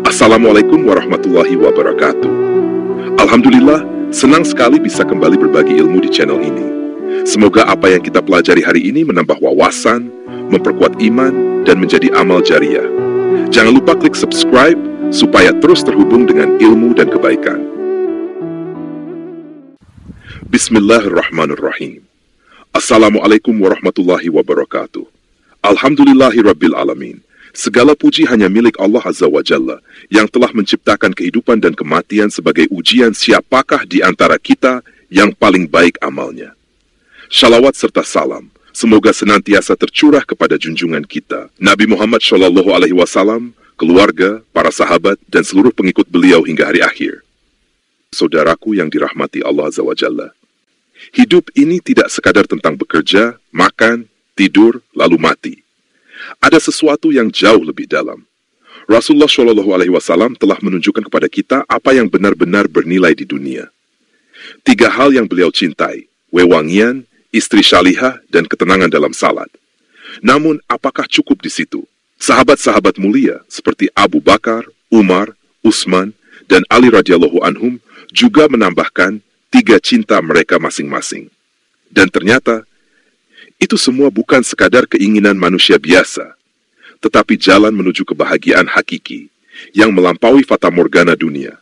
Assalamualaikum warahmatullahi wabarakatuh. Alhamdulillah, senang sekali bisa kembali berbagi ilmu di channel ini. Semoga apa yang kita pelajari hari ini menambah wawasan, memperkuat iman, dan menjadi amal jariah. Jangan lupa klik subscribe supaya terus terhubung dengan ilmu dan kebaikan. Bismillahirrahmanirrahim. Assalamualaikum warahmatullahi wabarakatuh. Alhamdulillahirabbil alamin. Segala puji hanya milik Allah Azza wa Jalla yang telah menciptakan kehidupan dan kematian sebagai ujian siapakah di antara kita yang paling baik amalnya. Shalawat serta salam semoga senantiasa tercurah kepada junjungan kita, Nabi Muhammad SAW, keluarga, para sahabat, dan seluruh pengikut beliau hingga hari akhir. Saudaraku yang dirahmati Allah Azza wa Jalla, hidup ini tidak sekadar tentang bekerja, makan, tidur, lalu mati. Ada sesuatu yang jauh lebih dalam. Rasulullah SAW telah menunjukkan kepada kita apa yang benar-benar bernilai di dunia. 3 hal yang beliau cintai, wewangian, istri syalihah, dan ketenangan dalam salat. Namun, apakah cukup di situ? Sahabat-sahabat mulia seperti Abu Bakar, Umar, Utsman, dan Ali radhiyallahu anhum juga menambahkan 3 cinta mereka masing-masing. Dan ternyata, itu semua bukan sekadar keinginan manusia biasa, tetapi jalan menuju kebahagiaan hakiki yang melampaui fatamorgana dunia.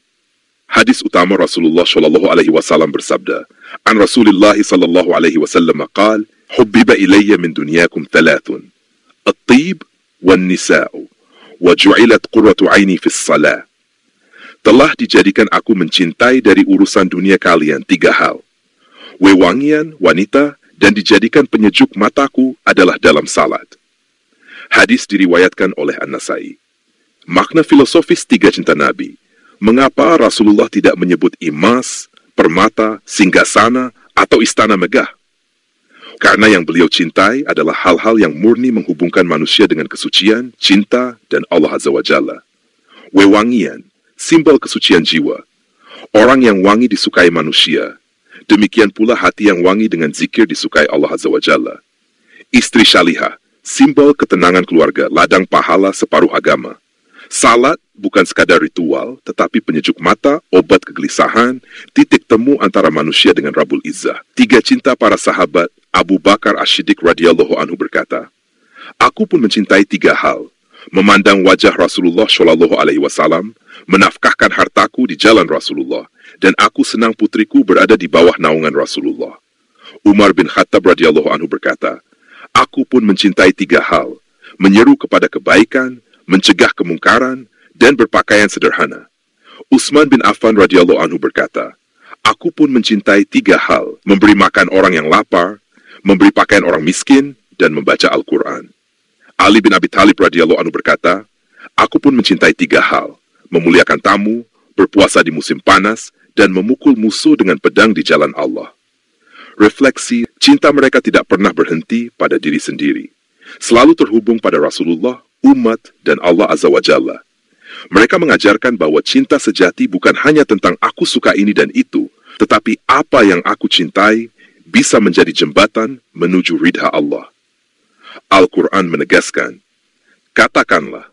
Hadis utama Rasulullah SAW bersabda, "An Rasulillah SAW qaal, hubbiba ilayya min dunyakum thalathun, at-tib wan nisa'u, wa ju'ilat qurratu 'aini fis salah." Telah dijadikan aku mencintai dari urusan dunia kalian 3 hal. Wewangian, wanita, dan dijadikan penyejuk mataku adalah dalam salat. Hadis diriwayatkan oleh An-Nasai. Makna filosofis 3 cinta Nabi. Mengapa Rasulullah tidak menyebut emas, permata, singgasana, atau istana megah? Karena yang beliau cintai adalah hal-hal yang murni menghubungkan manusia dengan kesucian, cinta, dan Allah Azza wa Jalla. Wewangian, simbol kesucian jiwa. Orang yang wangi disukai manusia. Demikian pula hati yang wangi dengan zikir disukai Allah Azza wa Jalla. Istri syalihah, simbol ketenangan keluarga, ladang pahala separuh agama. Salat bukan sekadar ritual, tetapi penyejuk mata, obat kegelisahan, titik temu antara manusia dengan Rabbul Izzah. 3 cinta para sahabat, Abu Bakar As-Siddiq radhiyallahu anhu berkata, "Aku pun mencintai 3 hal, memandang wajah Rasulullah SAW, menafkahkan hartaku di jalan Rasulullah, dan aku senang putriku berada di bawah naungan Rasulullah." Umar bin Khattab radhiyallahu anhu berkata, "Aku pun mencintai 3 hal, menyeru kepada kebaikan, mencegah kemungkaran, dan berpakaian sederhana." Utsman bin Affan radhiyallahu anhu berkata, "Aku pun mencintai 3 hal, memberi makan orang yang lapar, memberi pakaian orang miskin, dan membaca Al-Quran." Ali bin Abi Thalib radhiyallahu anhu berkata, "Aku pun mencintai 3 hal, memuliakan tamu, berpuasa di musim panas, dan memukul musuh dengan pedang di jalan Allah." Refleksi, cinta mereka tidak pernah berhenti pada diri sendiri. Selalu terhubung pada Rasulullah, umat, dan Allah Azza wa Jalla. Mereka mengajarkan bahwa cinta sejati bukan hanya tentang aku suka ini dan itu, tetapi apa yang aku cintai bisa menjadi jembatan menuju ridha Allah. Al-Quran menegaskan, "Katakanlah,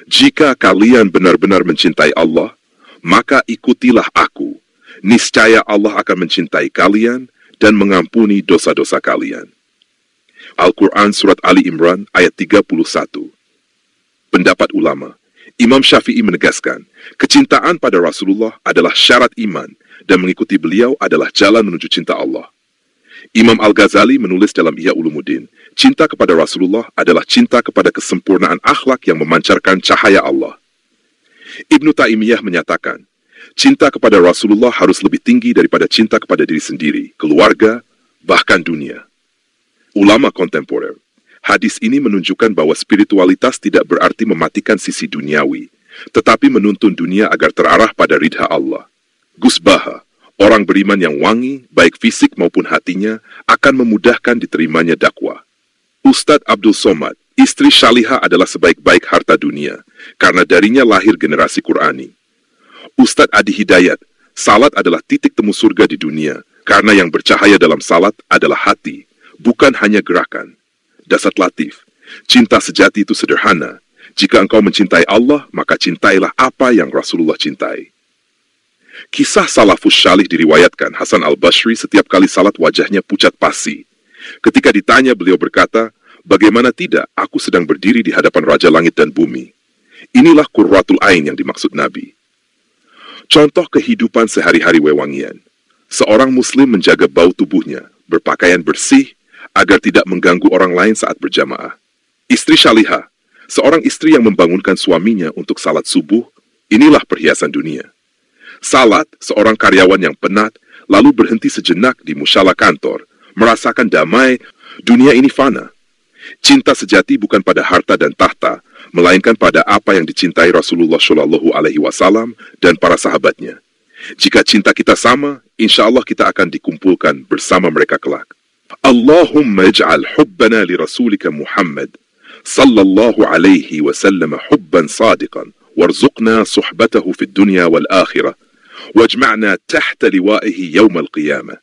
jika kalian benar-benar mencintai Allah, maka ikutilah aku. Niscaya Allah akan mencintai kalian dan mengampuni dosa-dosa kalian." Al-Quran Surat Ali Imran ayat 31. Pendapat ulama, Imam Syafi'i menegaskan, kecintaan pada Rasulullah adalah syarat iman dan mengikuti beliau adalah jalan menuju cinta Allah. Imam Al-Ghazali menulis dalam Ihya Ulumuddin, cinta kepada Rasulullah adalah cinta kepada kesempurnaan akhlak yang memancarkan cahaya Allah. Ibnu Taimiyah menyatakan, cinta kepada Rasulullah harus lebih tinggi daripada cinta kepada diri sendiri, keluarga, bahkan dunia. Ulama kontemporer, hadis ini menunjukkan bahwa spiritualitas tidak berarti mematikan sisi duniawi, tetapi menuntun dunia agar terarah pada ridha Allah. Gus Baha, orang beriman yang wangi, baik fisik maupun hatinya, akan memudahkan diterimanya dakwah. Ustadz Abdul Somad, istri syalihah adalah sebaik-baik harta dunia, karena darinya lahir generasi Qur'ani. Ustadz Adi Hidayat, salat adalah titik temu surga di dunia, karena yang bercahaya dalam salat adalah hati, bukan hanya gerakan. Dasat Latif, cinta sejati itu sederhana, Jika engkau mencintai Allah, maka cintailah apa yang Rasulullah cintai. Kisah salafus syalih diriwayatkan Hasan al-Basri setiap kali salat wajahnya pucat pasi. Ketika ditanya, beliau berkata, bagaimana tidak, aku sedang berdiri di hadapan Raja Langit dan Bumi. Inilah qurratul ain yang dimaksud Nabi. Contoh kehidupan sehari-hari wewangian. Seorang muslim menjaga bau tubuhnya, berpakaian bersih, agar tidak mengganggu orang lain saat berjamaah. Istri syalihah, seorang istri yang membangunkan suaminya untuk salat subuh, inilah perhiasan dunia. Salat, seorang karyawan yang penat, lalu berhenti sejenak di musyalah kantor, merasakan damai, dunia ini fana. Cinta sejati bukan pada harta dan tahta, melainkan pada apa yang dicintai Rasulullah Shallallahu Alaihi Wasallam dan para sahabatnya. Jika cinta kita sama, insya Allah kita akan dikumpulkan bersama mereka kelak. Allahumma ij'al hubbana li rasulika Muhammad sallallahu alaihi wasallam hubban sadiqan warzuqna suhbatahu fid dunya wal akhirah wajma'na tahta liwa'ihi yawmal qiyamah.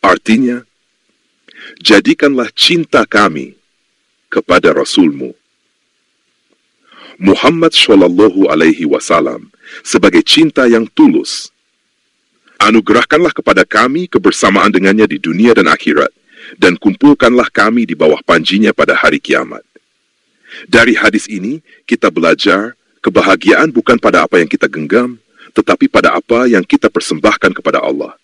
Artinya, jadikanlah cinta kami kepada Rasulmu Muhammad Shallallahu Alaihi Wasallam sebagai cinta yang tulus. Anugerahkanlah kepada kami kebersamaan dengannya di dunia dan akhirat, dan kumpulkanlah kami di bawah panjinya pada hari kiamat. Dari hadis ini, kita belajar kebahagiaan bukan pada apa yang kita genggam, tetapi pada apa yang kita persembahkan kepada Allah.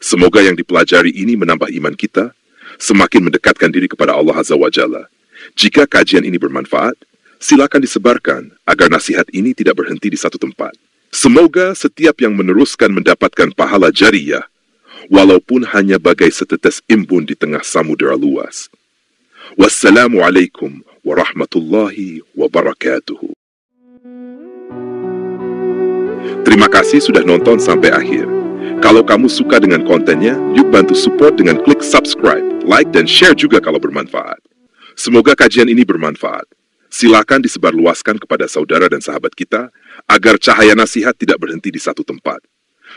Semoga yang dipelajari ini menambah iman kita, semakin mendekatkan diri kepada Allah Azza wa Jalla. Jika kajian ini bermanfaat, silakan disebarkan agar nasihat ini tidak berhenti di satu tempat. Semoga setiap yang meneruskan mendapatkan pahala jariyah, walaupun hanya bagai setetes embun di tengah samudera luas. Wassalamualaikum warahmatullahi wabarakatuh. Terima kasih sudah nonton sampai akhir. Kalau kamu suka dengan kontennya, yuk bantu support dengan klik subscribe, like, dan share juga kalau bermanfaat. Semoga kajian ini bermanfaat. Silakan disebarluaskan kepada saudara dan sahabat kita, agar cahaya nasihat tidak berhenti di satu tempat.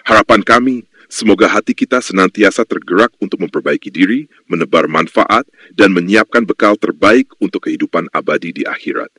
Harapan kami, semoga hati kita senantiasa tergerak untuk memperbaiki diri, menebar manfaat, dan menyiapkan bekal terbaik untuk kehidupan abadi di akhirat.